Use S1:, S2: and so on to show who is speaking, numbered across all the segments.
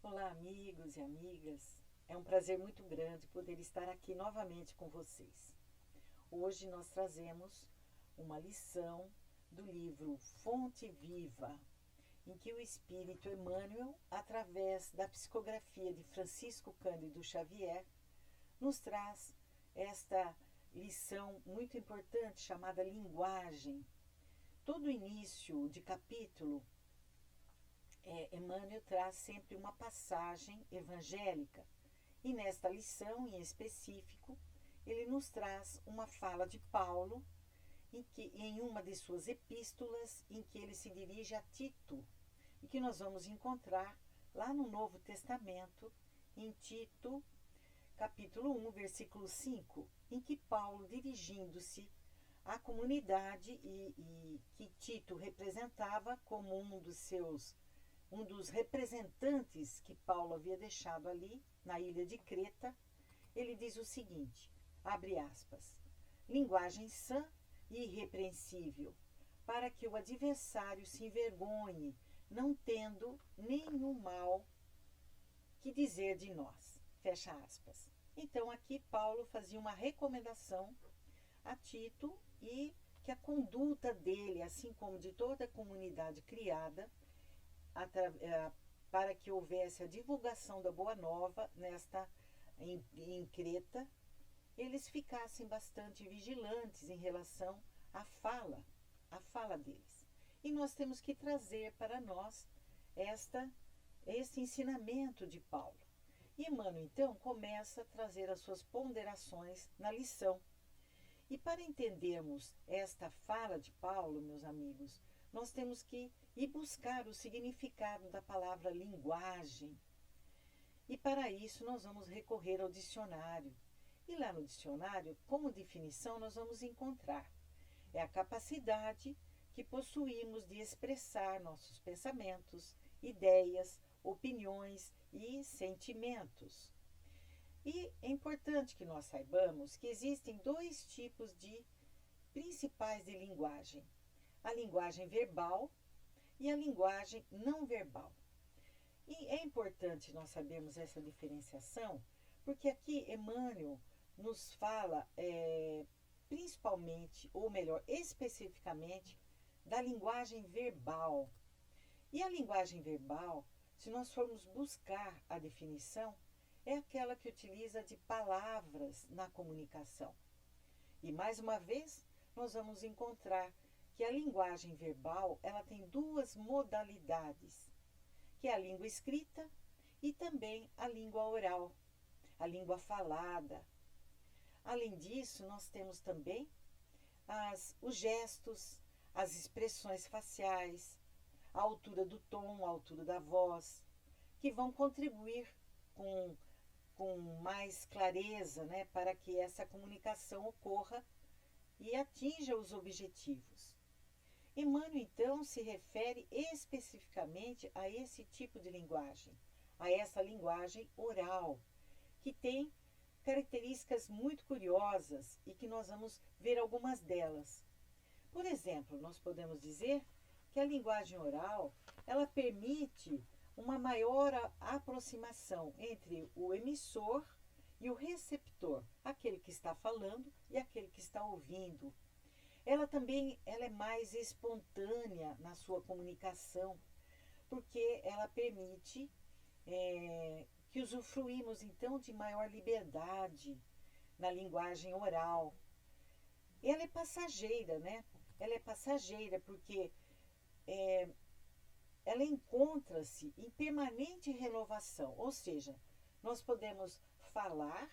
S1: Olá, amigos e amigas. É um prazer muito grande poder estar aqui novamente com vocês. Hoje nós trazemos uma lição do livro Fonte Viva, em que o Espírito Emmanuel, através da psicografia de Francisco Cândido Xavier, nos traz esta lição muito importante chamada linguagem. Todo início de capítulo, Emmanuel traz sempre uma passagem evangélica. E nesta lição, em específico, ele nos traz uma fala de Paulo, em uma de suas epístolas, em que ele se dirige a Tito, e que nós vamos encontrar lá no Novo Testamento, em Tito, capítulo 1, versículo 5, em que Paulo, dirigindo-se à comunidade e que Tito representava como um dos representantes que Paulo havia deixado ali, na ilha de Creta, ele diz o seguinte, abre aspas, linguagem sã e irrepreensível, para que o adversário se envergonhe, não tendo nenhum mal que dizer de nós, fecha aspas. Então aqui Paulo fazia uma recomendação a Tito e que a conduta dele, assim como de toda a comunidade criada, para que houvesse a divulgação da Boa Nova em Creta, eles ficassem bastante vigilantes em relação à fala deles. E nós temos que trazer para nós este ensinamento de Paulo. E Emmanuel, então, começa a trazer as suas ponderações na lição. E para entendermos esta fala de Paulo, meus amigos, nós temos que ir buscar o significado da palavra linguagem. E para isso nós vamos recorrer ao dicionário. E lá no dicionário, como definição, nós vamos encontrar é a capacidade que possuímos de expressar nossos pensamentos, ideias, opiniões e sentimentos. E é importante que nós saibamos que existem dois tipos principais de linguagem. A linguagem verbal e a linguagem não verbal. E é importante nós sabermos essa diferenciação, porque aqui Emmanuel nos fala principalmente, ou melhor, especificamente, da linguagem verbal. E a linguagem verbal, se nós formos buscar a definição, é aquela que utiliza de palavras na comunicação. E mais uma vez, nós vamos encontrar que a linguagem verbal, ela tem duas modalidades, que é a língua escrita e também a língua oral, a língua falada. Além disso, nós temos também os gestos, as expressões faciais, a altura do tom, a altura da voz, que vão contribuir com mais clareza, né, para que essa comunicação ocorra e atinja os objetivos. Emmanuel, então, se refere especificamente a esse tipo de linguagem, a essa linguagem oral, que tem características muito curiosas e que nós vamos ver algumas delas. Por exemplo, nós podemos dizer que a linguagem oral, ela permite uma maior aproximação entre o emissor e o receptor, aquele que está falando e aquele que está ouvindo. Ela é mais espontânea na sua comunicação, porque ela permite que usufruímos, então, de maior liberdade na linguagem oral. Ela é passageira, né? Ela é passageira porque ela encontra-se em permanente renovação, ou seja, nós podemos falar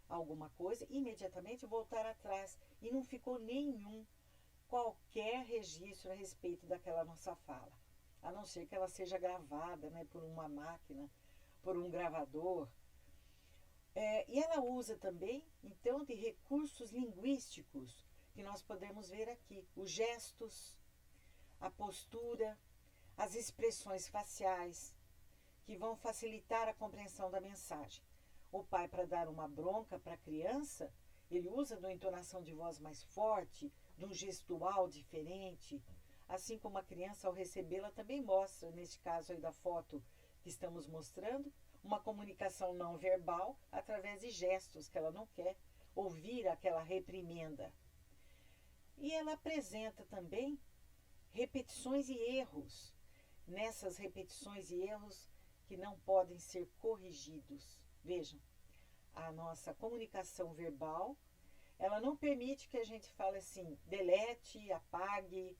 S1: alguma coisa e imediatamente voltar atrás e não ficou qualquer registro a respeito daquela nossa fala, a não ser que ela seja gravada, né, por uma máquina, por um gravador. E ela usa também, então, de recursos linguísticos que nós podemos ver aqui, os gestos, a postura, as expressões faciais, que vão facilitar a compreensão da mensagem. O pai, para dar uma bronca para a criança, ele usa de uma entonação de voz mais forte, de um gestual diferente, assim como a criança, ao recebê-la, também mostra, neste caso aí da foto que estamos mostrando, uma comunicação não verbal através de gestos que ela não quer ouvir aquela reprimenda. E ela apresenta também repetições e erros. Nessas repetições e erros que não podem ser corrigidos. Vejam, a nossa comunicação verbal, ela não permite que a gente fale assim, delete, apague,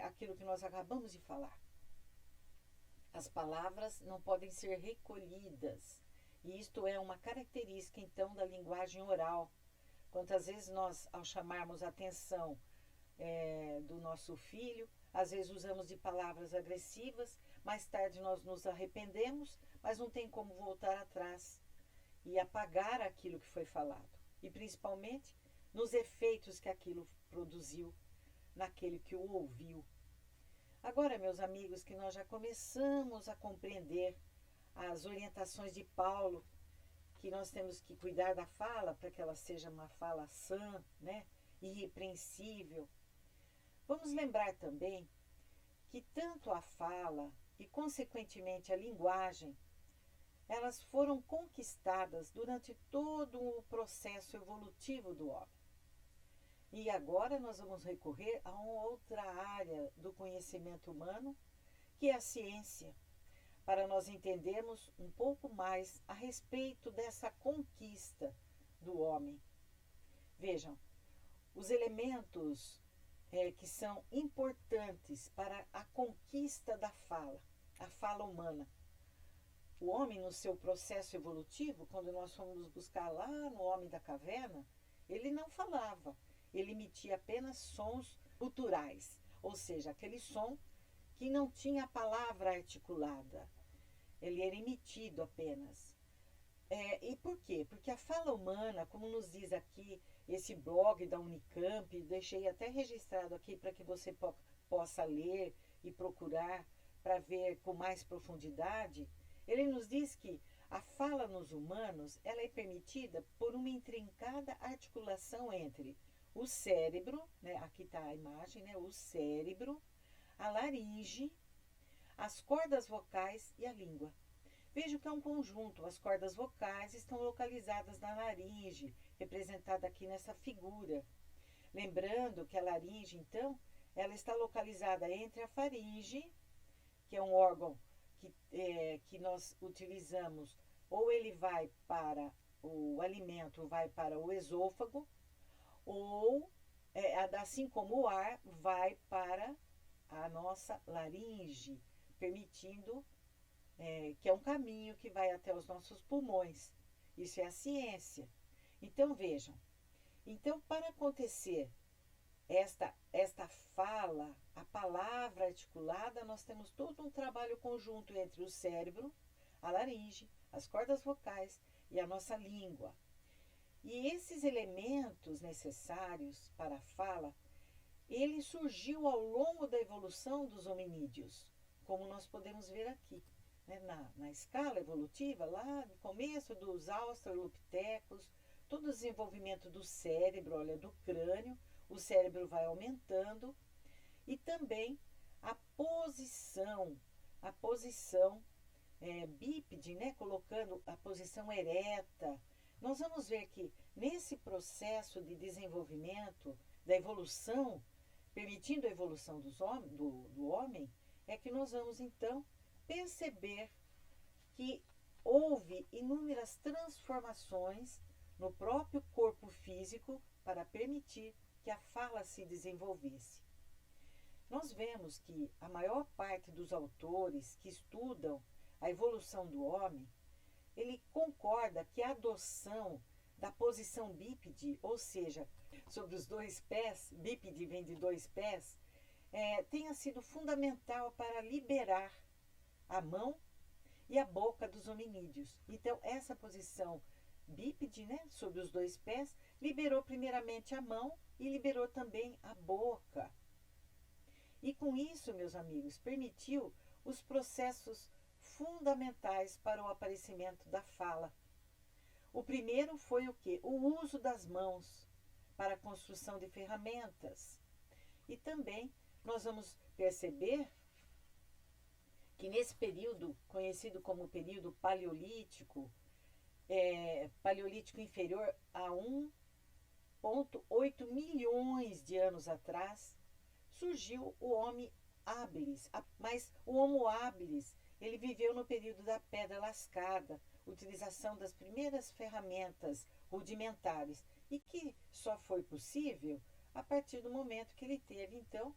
S1: aquilo que nós acabamos de falar. As palavras não podem ser recolhidas. E isto é uma característica, então, da linguagem oral. Quantas vezes nós, ao chamarmos a atenção do nosso filho, às vezes usamos de palavras agressivas, mais tarde nós nos arrependemos, mas não tem como voltar atrás e apagar aquilo que foi falado. E principalmente nos efeitos que aquilo produziu naquele que o ouviu. Agora, meus amigos, que nós já começamos a compreender as orientações de Paulo, que nós temos que cuidar da fala para que ela seja uma fala sã, né? Irrepreensível. Vamos lembrar também que tanto a fala e, consequentemente, a linguagem, elas foram conquistadas durante todo o processo evolutivo do homem. E agora nós vamos recorrer a uma outra área do conhecimento humano, que é a ciência, para nós entendermos um pouco mais a respeito dessa conquista do homem. Vejam, os elementos que são importantes para a conquista da fala, a fala humana. O homem, no seu processo evolutivo, quando nós fomos buscar lá no homem da caverna, ele não falava, ele emitia apenas sons guturais, ou seja, aquele som que não tinha a palavra articulada, ele era emitido apenas. E por quê? Porque a fala humana, como nos diz aqui esse blog da Unicamp, deixei até registrado aqui para que você possa ler e procurar para ver com mais profundidade, ele nos diz que a fala nos humanos ela é permitida por uma intrincada articulação entre o cérebro, né, aqui está a imagem, né, o cérebro, a laringe, as cordas vocais e a língua. Veja que é um conjunto, as cordas vocais estão localizadas na laringe, representada aqui nessa figura. Lembrando que a laringe, então, ela está localizada entre a faringe, que é um órgão que nós utilizamos, ou ele vai para o alimento, vai para o esôfago, ou, assim como o ar, vai para a nossa laringe, permitindo que é um caminho que vai até os nossos pulmões. Isso é a ciência. Então, vejam. Então, para acontecer esta fala, a palavra articulada, nós temos todo um trabalho conjunto entre o cérebro, a laringe, as cordas vocais e a nossa língua. E esses elementos necessários para a fala, ele surgiu ao longo da evolução dos hominídeos, como nós podemos ver aqui, né? Na escala evolutiva, lá no começo dos australopitecos, todo o desenvolvimento do cérebro, olha, do crânio, o cérebro vai aumentando, e também a posição bípede, né? Colocando a posição ereta. Nós vamos ver que nesse processo de desenvolvimento, da evolução, permitindo a evolução do homem, é que nós vamos então perceber que houve inúmeras transformações no próprio corpo físico para permitir que a fala se desenvolvesse. Nós vemos que a maior parte dos autores que estudam a evolução do homem, ele concorda que a adoção da posição bípede, ou seja, sobre os dois pés, bípede vem de dois pés, tenha sido fundamental para liberar a mão e a boca dos hominídeos. Então, essa posição bípede, né, sobre os dois pés, liberou primeiramente a mão e liberou também a boca. E com isso, meus amigos, permitiu os processos fundamentais para o aparecimento da fala. O primeiro foi o quê? O uso das mãos para a construção de ferramentas. E também nós vamos perceber que que nesse período, conhecido como período paleolítico, paleolítico inferior a 1,8 milhões de anos atrás, surgiu o Homo habilis. Mas o Homo habilis, ele viveu no período da pedra lascada, utilização das primeiras ferramentas rudimentares, e que só foi possível a partir do momento que ele teve, então,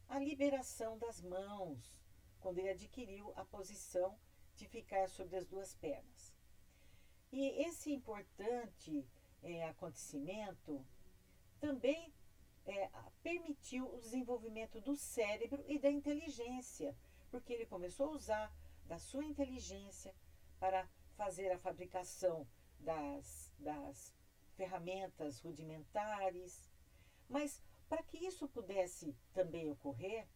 S1: a liberação das mãos, quando ele adquiriu a posição de ficar sobre as duas pernas. E esse importante acontecimento também permitiu o desenvolvimento do cérebro e da inteligência, porque ele começou a usar da sua inteligência para fazer a fabricação das ferramentas rudimentares. Mas para que isso pudesse também ocorrer,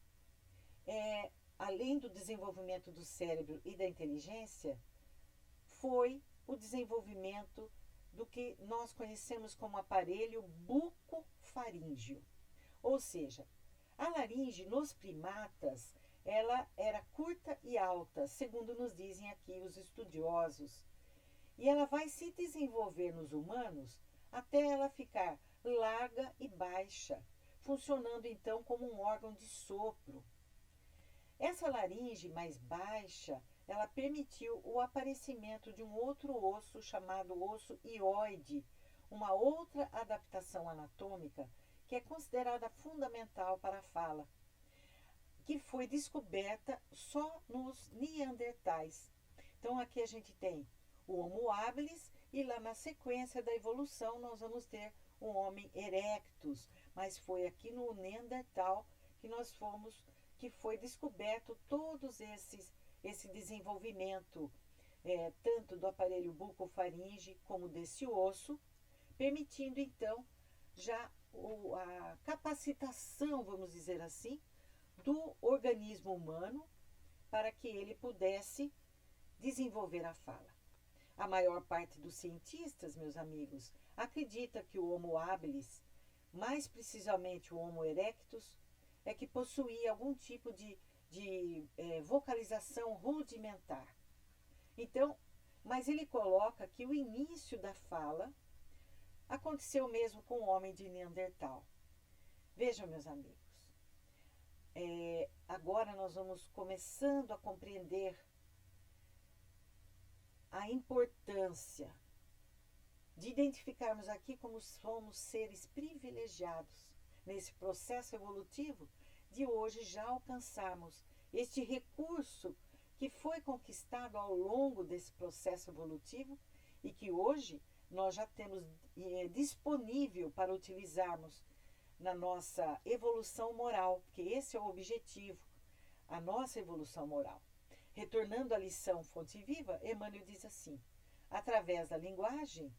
S1: além do desenvolvimento do cérebro e da inteligência, foi o desenvolvimento do que nós conhecemos como aparelho bucofaríngeo. Ou seja, a laringe nos primatas, ela era curta e alta, segundo nos dizem aqui os estudiosos. E ela vai se desenvolver nos humanos até ela ficar larga e baixa, funcionando então como um órgão de sopro. Essa laringe mais baixa, ela permitiu o aparecimento de um outro osso chamado osso hioide, uma outra adaptação anatômica que é considerada fundamental para a fala, que foi descoberta só nos neandertais. Então aqui a gente tem o Homo habilis e lá na sequência da evolução nós vamos ter o Homo erectus, mas foi aqui no Neandertal que foi descoberto todos esse desenvolvimento, tanto do aparelho bucofaringe como desse osso, permitindo então já a capacitação, vamos dizer assim, do organismo humano para que ele pudesse desenvolver a fala. A maior parte dos cientistas, meus amigos, acredita que o Homo habilis, mais precisamente o Homo erectus, é que possuía algum tipo de vocalização rudimentar. Então, mas ele coloca que o início da fala aconteceu mesmo com o homem de Neandertal. Vejam, meus amigos, agora nós vamos começando a compreender a importância de identificarmos aqui como somos seres privilegiados nesse processo evolutivo de hoje já alcançarmos este recurso que foi conquistado ao longo desse processo evolutivo e que hoje nós já temos disponível para utilizarmos na nossa evolução moral, porque esse é o objetivo, a nossa evolução moral. Retornando à lição Fonte Viva, Emmanuel diz assim: através da linguagem,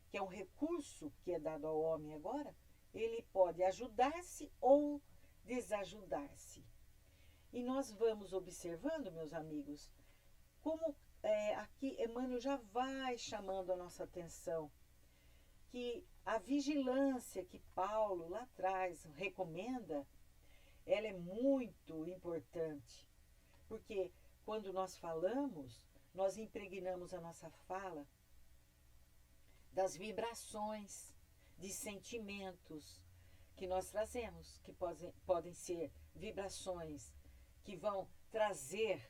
S1: que é um recurso que é dado ao homem agora, ele pode ajudar-se ou desajudar-se. E nós vamos observando, meus amigos, como aqui Emmanuel já vai chamando a nossa atenção, que a vigilância que Paulo lá atrás recomenda, ela é muito importante, porque quando nós falamos, nós impregnamos a nossa fala das vibrações, de sentimentos que nós trazemos, que podem ser vibrações que vão trazer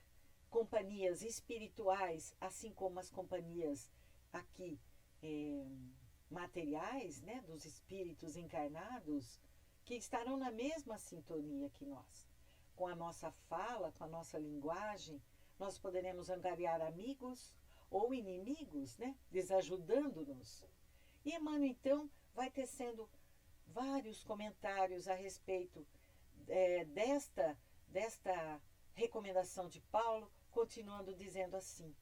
S1: companhias espirituais, assim como as companhias aqui materiais, né, dos espíritos encarnados, que estarão na mesma sintonia que nós. Com a nossa fala, com a nossa linguagem, nós poderemos angariar amigos ou inimigos, né, desajudando-nos. E Emmanuel, então, vai tecendo vários comentários a respeito desta recomendação de Paulo, continuando dizendo assim: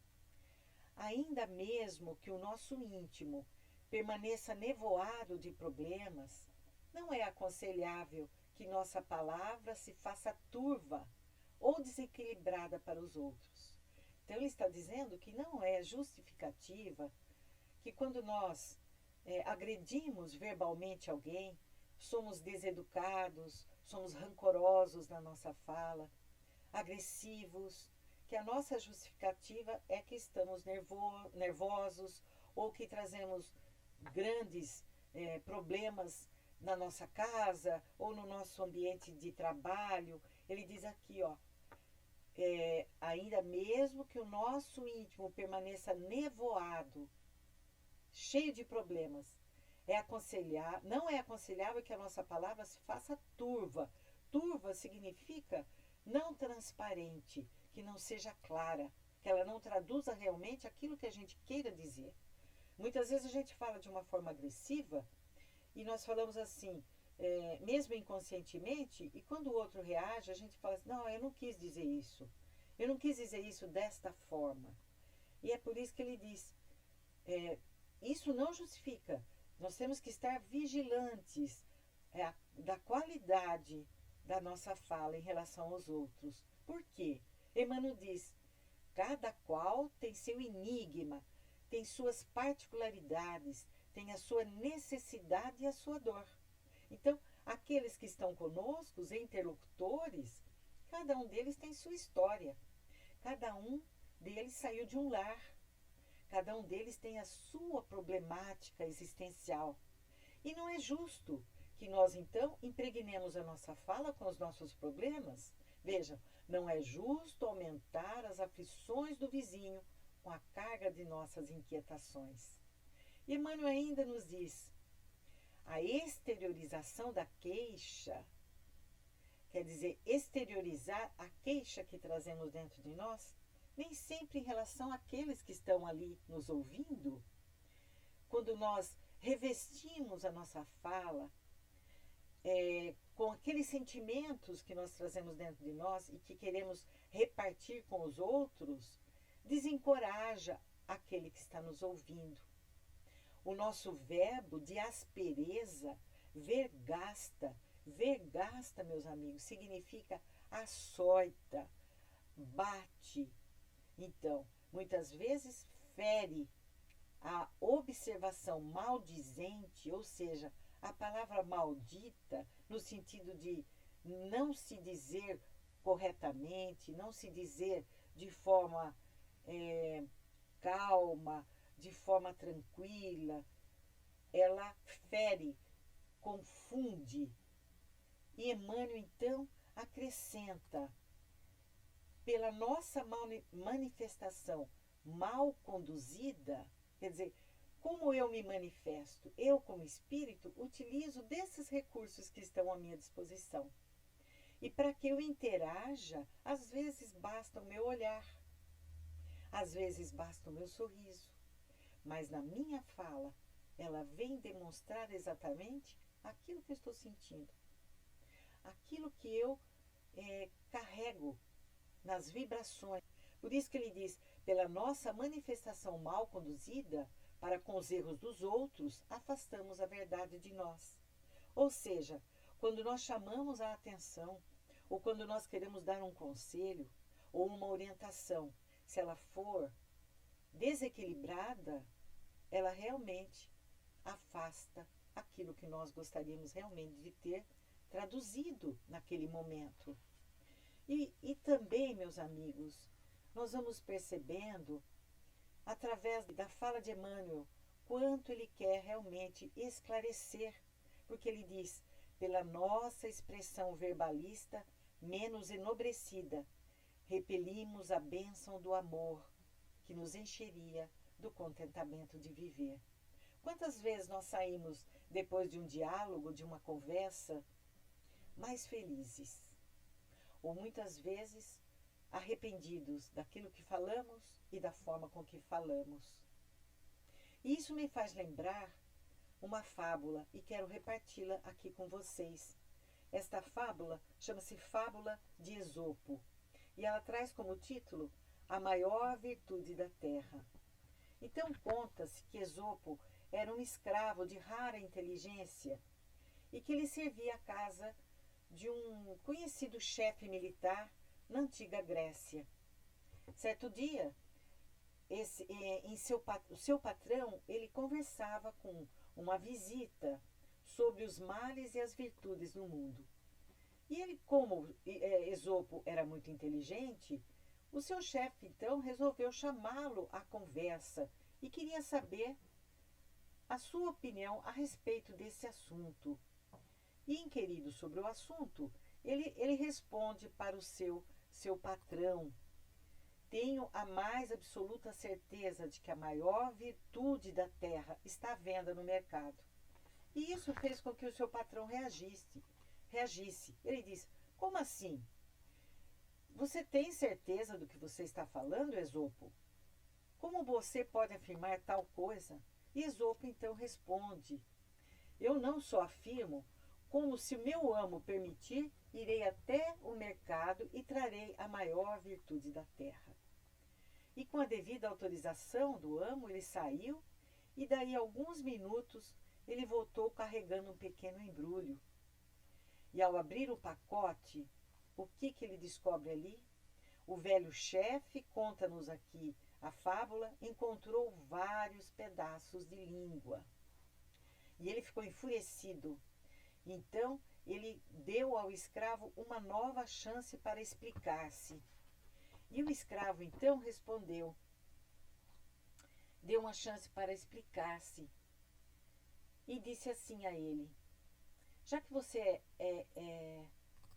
S1: ainda mesmo que o nosso íntimo permaneça nevoado de problemas, não é aconselhável que nossa palavra se faça turva ou desequilibrada para os outros. Então ele está dizendo que não é justificativa que quando nós agredimos verbalmente alguém, somos deseducados, somos rancorosos na nossa fala, agressivos, que a nossa justificativa é que estamos nervosos ou que trazemos grandes problemas na nossa casa ou no nosso ambiente de trabalho. Ele diz aqui, ó, ainda mesmo que o nosso íntimo permaneça nevoado, cheio de problemas, não é aconselhável que a nossa palavra se faça turva. Turva significa não transparente, que não seja clara, que ela não traduza realmente aquilo que a gente queira dizer. Muitas vezes a gente fala de uma forma agressiva e nós falamos assim, mesmo inconscientemente, e quando o outro reage, a gente fala assim, não, eu não quis dizer isso. Eu não quis dizer isso desta forma. E é por isso que ele diz, isso não justifica. Nós temos que estar vigilantes da qualidade da nossa fala em relação aos outros. Por quê? Emmanuel diz, cada qual tem seu enigma, tem suas particularidades, tem a sua necessidade e a sua dor. Então, aqueles que estão conosco, os interlocutores, cada um deles tem sua história. Cada um deles saiu de um lar. Cada um deles tem a sua problemática existencial. E não é justo que nós, então, impregnemos a nossa fala com os nossos problemas. Vejam, não é justo aumentar as aflições do vizinho com a carga de nossas inquietações. E Emmanuel ainda nos diz, a exteriorização da queixa, quer dizer, exteriorizar a queixa que trazemos dentro de nós, nem sempre em relação àqueles que estão ali nos ouvindo. Quando nós revestimos a nossa fala com aqueles sentimentos que nós trazemos dentro de nós e que queremos repartir com os outros, desencoraja aquele que está nos ouvindo. O nosso verbo de aspereza, vergasta, meus amigos, significa açoita, bate. Então, muitas vezes fere. A observação maldizente, ou seja, a palavra maldita, no sentido de não se dizer corretamente, não se dizer de forma calma, de forma tranquila, ela fere, confunde. E Emmanuel, então, acrescenta, pela nossa manifestação mal conduzida, quer dizer, como eu me manifesto? Eu, como espírito, utilizo desses recursos que estão à minha disposição. E para que eu interaja, às vezes basta o meu olhar, às vezes basta o meu sorriso. Mas na minha fala, ela vem demonstrar exatamente aquilo que eu estou sentindo. Aquilo que eu carrego nas vibrações. Por isso que ele diz, pela nossa manifestação mal conduzida, para com os erros dos outros, afastamos a verdade de nós. Ou seja, quando nós chamamos a atenção, ou quando nós queremos dar um conselho, ou uma orientação, se ela for desequilibrada, ela realmente afasta aquilo que nós gostaríamos realmente de ter traduzido naquele momento. E também, meus amigos, nós vamos percebendo, através da fala de Emmanuel, quanto ele quer realmente esclarecer, porque ele diz, pela nossa expressão verbalista menos enobrecida, repelimos a bênção do amor, que nos encheria do contentamento de viver. Quantas vezes nós saímos, depois de um diálogo, de uma conversa, mais felizes? Ou muitas vezes arrependidos daquilo que falamos e da forma com que falamos. E isso me faz lembrar uma fábula e quero reparti-la aqui com vocês. Esta fábula chama-se Fábula de Esopo e ela traz como título A Maior Virtude da Terra. Então conta-se que Esopo era um escravo de rara inteligência e que ele servia a casa de um conhecido chefe militar na antiga Grécia. Certo dia, o seu patrão, ele conversava com uma visita sobre os males e as virtudes no mundo. E ele, como Esopo era muito inteligente, O seu chefe, então, resolveu chamá-lo à conversa e queria saber a sua opinião a respeito desse assunto. E, inquirido sobre o assunto, ele responde para o seu patrão: tenho a mais absoluta certeza de que a maior virtude da terra está à venda no mercado. E isso fez com que o seu patrão reagisse. Ele disse: como assim? Você tem certeza do que você está falando, Esopo? Como você pode afirmar tal coisa? E Esopo então responde: eu não só afirmo, como, se meu amo permitir, irei até o mercado e trarei a maior virtude da terra. E com a devida autorização do amo, ele saiu e daí a alguns minutos ele voltou carregando um pequeno embrulho. E ao abrir o pacote, o que ele descobre ali? O velho chefe, conta-nos aqui a fábula, encontrou vários pedaços de língua. E ele ficou enfurecido. Então, ele deu ao escravo uma nova chance para explicar-se. E o escravo, então, respondeu. Deu uma chance para explicar-se. E disse assim a ele: já que você é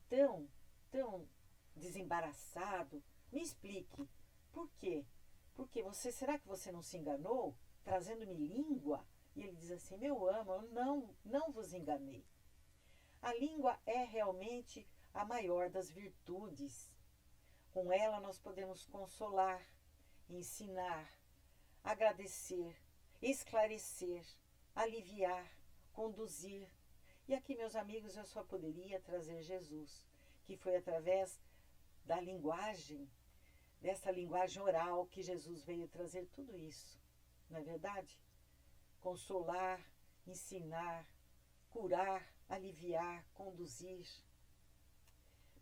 S1: tão desembaraçado, me explique, por quê? Porque será que você não se enganou, trazendo-me língua? E ele diz assim: meu amo, eu não vos enganei. A língua é realmente a maior das virtudes. Com ela nós podemos consolar, ensinar, agradecer, esclarecer, aliviar, conduzir. E aqui, meus amigos, eu só poderia trazer Jesus, que foi através da linguagem, dessa linguagem oral, que Jesus veio trazer tudo isso. Não é verdade? Consolar, ensinar, curar, aliviar, conduzir.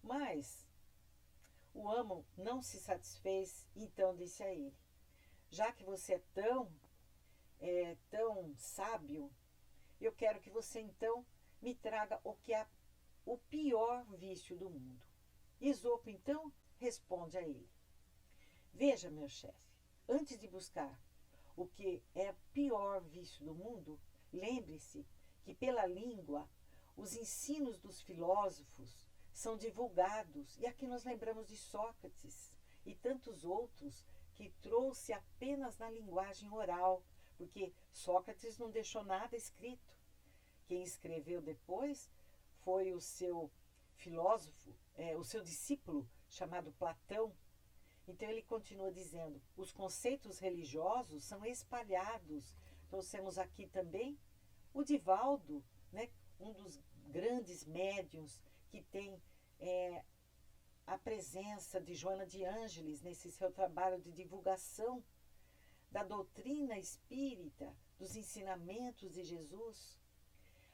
S1: Mas o amo não se satisfez, então disse a ele: já que você é tão sábio, eu quero que você então me traga o que é o pior vício do mundo. Esopo então responde a ele: veja, meu chefe, antes de buscar o que é o pior vício do mundo, lembre-se que pela língua os ensinos dos filósofos são divulgados. E aqui nós lembramos de Sócrates e tantos outros que trouxe apenas na linguagem oral, porque Sócrates não deixou nada escrito. Quem escreveu depois foi o seu filósofo, o seu discípulo, chamado Platão. Então ele continua dizendo: os conceitos religiosos são espalhados. Trouxemos aqui também o Divaldo, né, um dos grandes médiuns que tem a presença de Joana de Ângeles nesse seu trabalho de divulgação da doutrina espírita, dos ensinamentos de Jesus.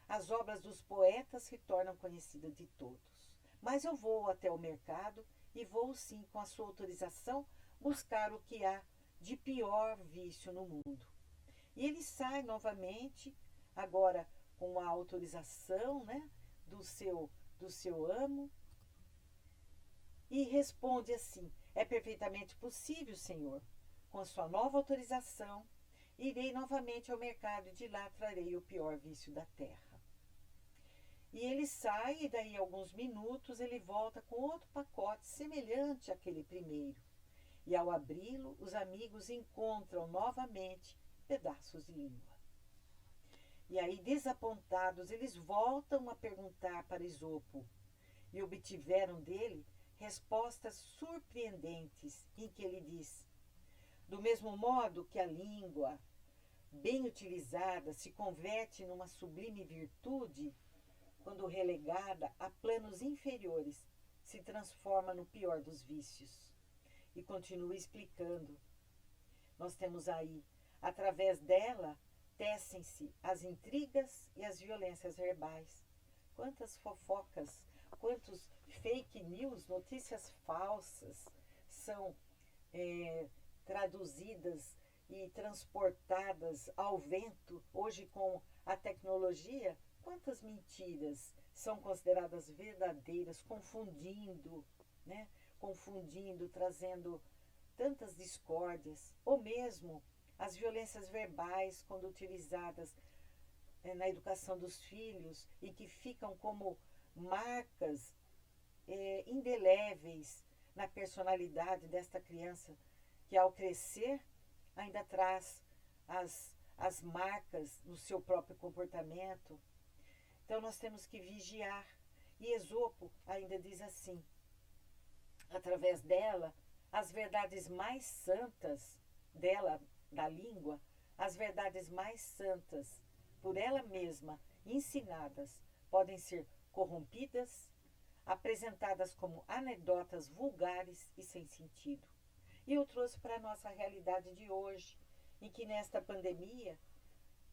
S1: As obras dos poetas se tornam conhecidas de todos. Mas eu vou até o mercado e vou sim, com a sua autorização, buscar o que há de pior vício no mundo. E ele sai novamente, agora com a autorização, né, do seu amo, e responde assim: é perfeitamente possível, senhor. Com a sua nova autorização, irei novamente ao mercado e de lá trarei o pior vício da terra. E ele sai e daí a alguns minutos ele volta com outro pacote semelhante àquele primeiro. E ao abri-lo, os amigos encontram novamente pedaços de língua. E aí, desapontados, eles voltam a perguntar para Esopo e obtiveram dele respostas surpreendentes, em que ele diz: do mesmo modo que a língua, bem utilizada, se converte numa sublime virtude, quando relegada a planos inferiores, se transforma no pior dos vícios. E continua explicando. Nós temos aí, através dela, tecem-se as intrigas e as violências verbais. Quantas fofocas, quantos fake news, notícias falsas, são traduzidas e transportadas ao vento, hoje com a tecnologia. Quantas mentiras são consideradas verdadeiras, confundindo, né, confundindo, trazendo tantas discórdias, ou mesmo as violências verbais, quando utilizadas na educação dos filhos e que ficam como marcas indeléveis na personalidade desta criança, que ao crescer ainda traz as marcas no seu próprio comportamento. Então nós temos que vigiar. E Esopo ainda diz assim, através dela, as verdades mais santas dela, da língua, as verdades mais santas, por ela mesma ensinadas, podem ser corrompidas, apresentadas como anedotas vulgares e sem sentido. E eu trouxe para a nossa realidade de hoje, em que nesta pandemia,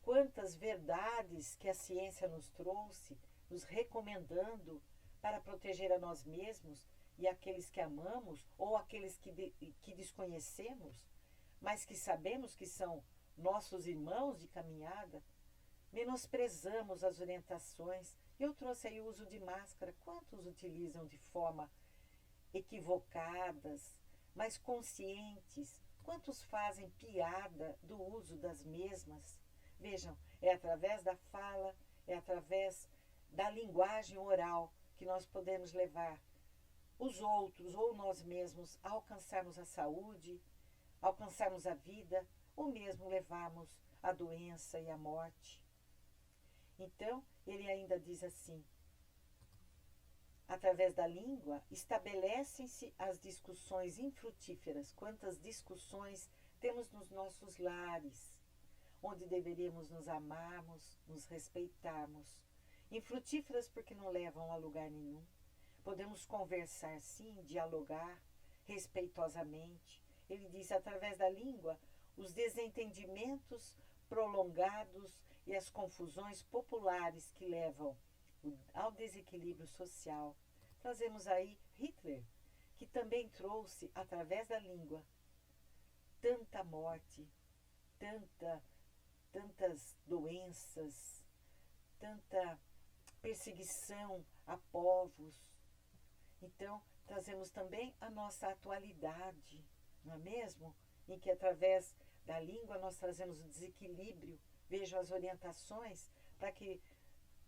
S1: quantas verdades que a ciência nos trouxe, nos recomendando para proteger a nós mesmos e aqueles que amamos, ou aqueles que desconhecemos, mas que sabemos que são nossos irmãos de caminhada, menosprezamos as orientações. Eu trouxe aí o uso de máscara. Quantos utilizam de forma equivocadas, mas conscientes? Quantos fazem piada do uso das mesmas? Vejam, é através da fala, é através da linguagem oral que nós podemos levar os outros ou nós mesmos a alcançarmos a saúde, alcançarmos a vida, ou mesmo levarmos a doença e a morte. Então, ele ainda diz assim, através da língua, estabelecem-se as discussões infrutíferas. Quantas discussões temos nos nossos lares, onde deveríamos nos amarmos, nos respeitarmos. Infrutíferas porque não levam a lugar nenhum. Podemos conversar sim, dialogar respeitosamente. Ele diz, através da língua, os desentendimentos prolongados e as confusões populares que levam ao desequilíbrio social. Trazemos aí Hitler, que também trouxe, através da língua, tanta morte, tantas doenças, tanta perseguição a povos. Então, trazemos também a nossa atualidade, não é mesmo? Em que, através da língua, nós trazemos o desequilíbrio. Vejam as orientações para que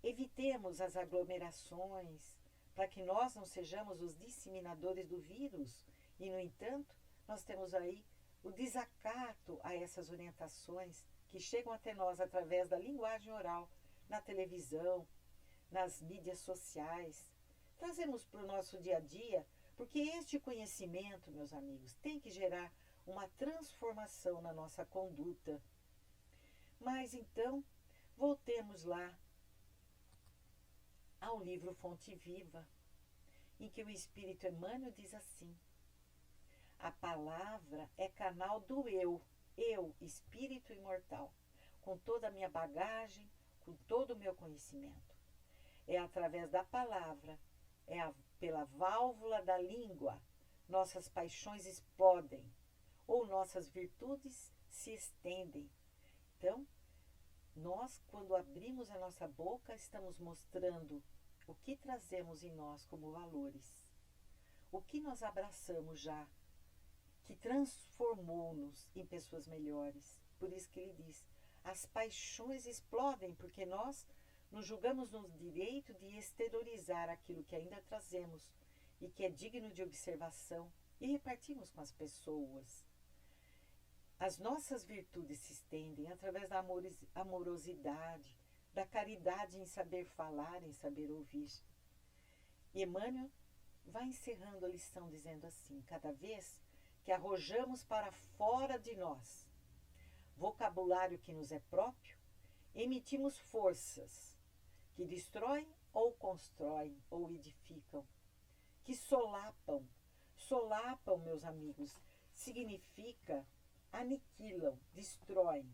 S1: evitemos as aglomerações, para que nós não sejamos os disseminadores do vírus. E, no entanto, nós temos aí o desacato a essas orientações que chegam até nós através da linguagem oral, na televisão, nas mídias sociais. Trazemos para o nosso dia a dia, porque este conhecimento, meus amigos, tem que gerar uma transformação na nossa conduta. Mas então, voltemos lá ao livro Fonte Viva, em que o Espírito Emmanuel diz assim: a palavra é canal do eu, espírito imortal, com toda a minha bagagem, com todo o meu conhecimento. É através da palavra, pela válvula da língua, nossas paixões explodem, ou nossas virtudes se estendem. Então, nós, quando abrimos a nossa boca, estamos mostrando o que trazemos em nós como valores, o que nós abraçamos já, que transformou-nos em pessoas melhores. Por isso que ele diz, as paixões explodem, porque nós nos julgamos no direito de exteriorizar aquilo que ainda trazemos e que é digno de observação e repartimos com as pessoas. As nossas virtudes se estendem através da amorosidade, da caridade em saber falar, em saber ouvir. E Emmanuel vai encerrando a lição dizendo assim: cada vez que arrojamos para fora de nós vocabulário que nos é próprio, emitimos forças que destroem ou constroem ou edificam, que solapam. Solapam, meus amigos, significa aniquilam, destroem,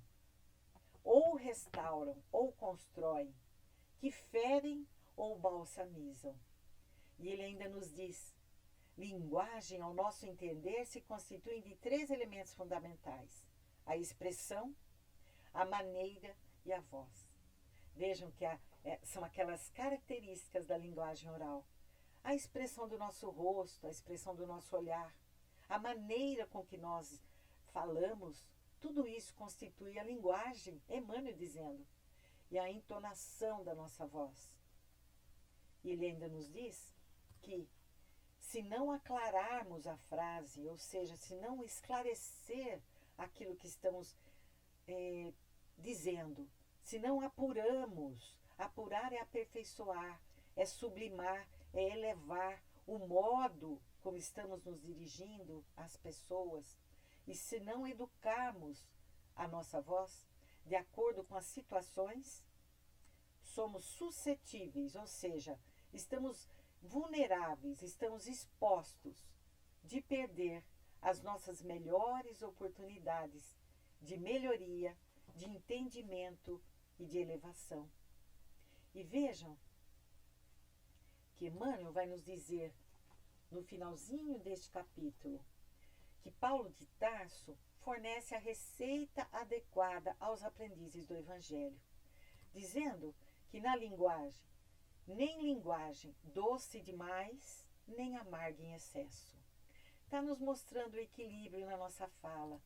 S1: ou restauram, ou constroem, que ferem ou balsamizam. E ele ainda nos diz, linguagem, ao nosso entender, se constitui de 3 elementos fundamentais: a expressão, a maneira e a voz. Vejam que são aquelas características da linguagem oral. A expressão do nosso rosto, a expressão do nosso olhar, a maneira com que nós falamos, tudo isso constitui a linguagem, Emmanuel dizendo, e a entonação da nossa voz. E ele ainda nos diz que, se não aclararmos a frase, ou seja, se não esclarecer aquilo que estamos dizendo, se não apuramos, apurar é aperfeiçoar, é sublimar, é elevar o modo como estamos nos dirigindo às pessoas, e se não educarmos a nossa voz de acordo com as situações, somos suscetíveis, ou seja, estamos vulneráveis, estamos expostos de perder as nossas melhores oportunidades de melhoria, de entendimento e de elevação. E vejam que Emmanuel vai nos dizer, no finalzinho deste capítulo, que Paulo de Tarso fornece a receita adequada aos aprendizes do Evangelho, dizendo que na linguagem, nem linguagem doce demais, nem amarga em excesso. Está nos mostrando o equilíbrio na nossa fala.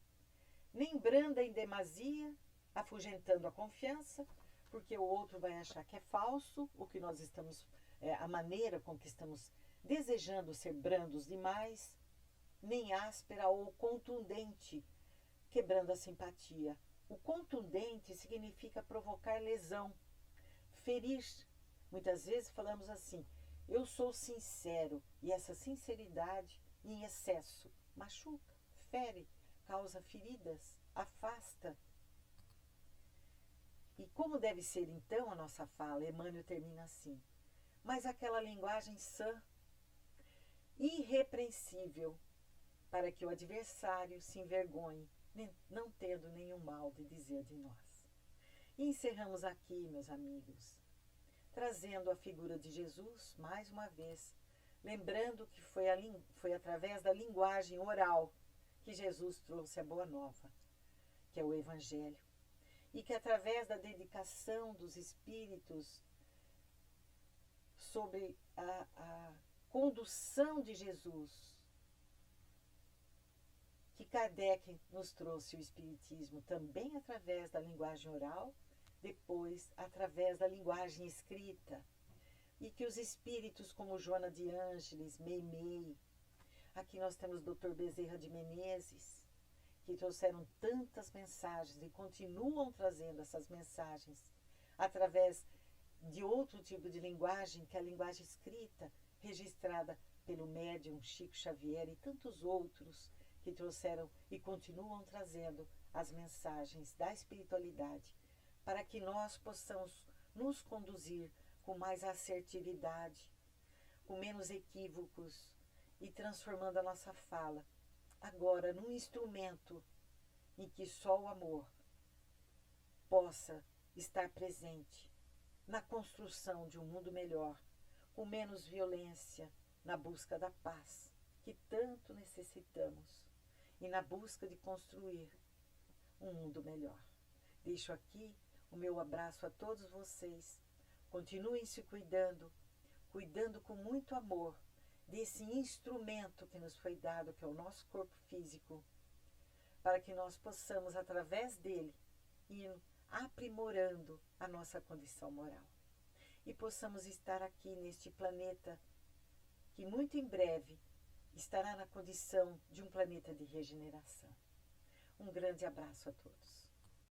S1: Nem branda em demasia, afugentando a confiança, porque o outro vai achar que é falso, o que nós estamos, a maneira com que estamos desejando ser brandos demais, nem áspera ou contundente, quebrando a simpatia. O contundente significa provocar lesão, ferir. Muitas vezes falamos assim, eu sou sincero, e essa sinceridade em excesso machuca, fere, causa feridas, afasta. E como deve ser então a nossa fala? Emmanuel termina assim, mas aquela linguagem sã, irrepreensível, para que o adversário se envergonhe, não tendo nenhum mal de dizer de nós. E encerramos aqui, meus amigos, trazendo a figura de Jesus, mais uma vez, lembrando que foi através da linguagem oral que Jesus trouxe a Boa Nova, que é o Evangelho, e que através da dedicação dos espíritos sobre a condução de Jesus, que Kardec nos trouxe o Espiritismo também através da linguagem oral, depois através da linguagem escrita, e que os espíritos como Joana de Ângeles, Meimei, aqui nós temos o Dr. Bezerra de Menezes, que trouxeram tantas mensagens e continuam trazendo essas mensagens através de outro tipo de linguagem, que é a linguagem escrita, registrada pelo médium Chico Xavier e tantos outros que trouxeram e continuam trazendo as mensagens da espiritualidade, para que nós possamos nos conduzir com mais assertividade, com menos equívocos e transformando a nossa fala agora num instrumento em que só o amor possa estar presente na construção de um mundo melhor, com menos violência, na busca da paz que tanto necessitamos e na busca de construir um mundo melhor. Deixo aqui o meu abraço a todos vocês. Continuem se cuidando, cuidando com muito amor desse instrumento que nos foi dado, que é o nosso corpo físico, para que nós possamos, através dele, ir aprimorando a nossa condição moral. E possamos estar aqui neste planeta que muito em breve estará na condição de um planeta de regeneração. Um grande abraço a todos.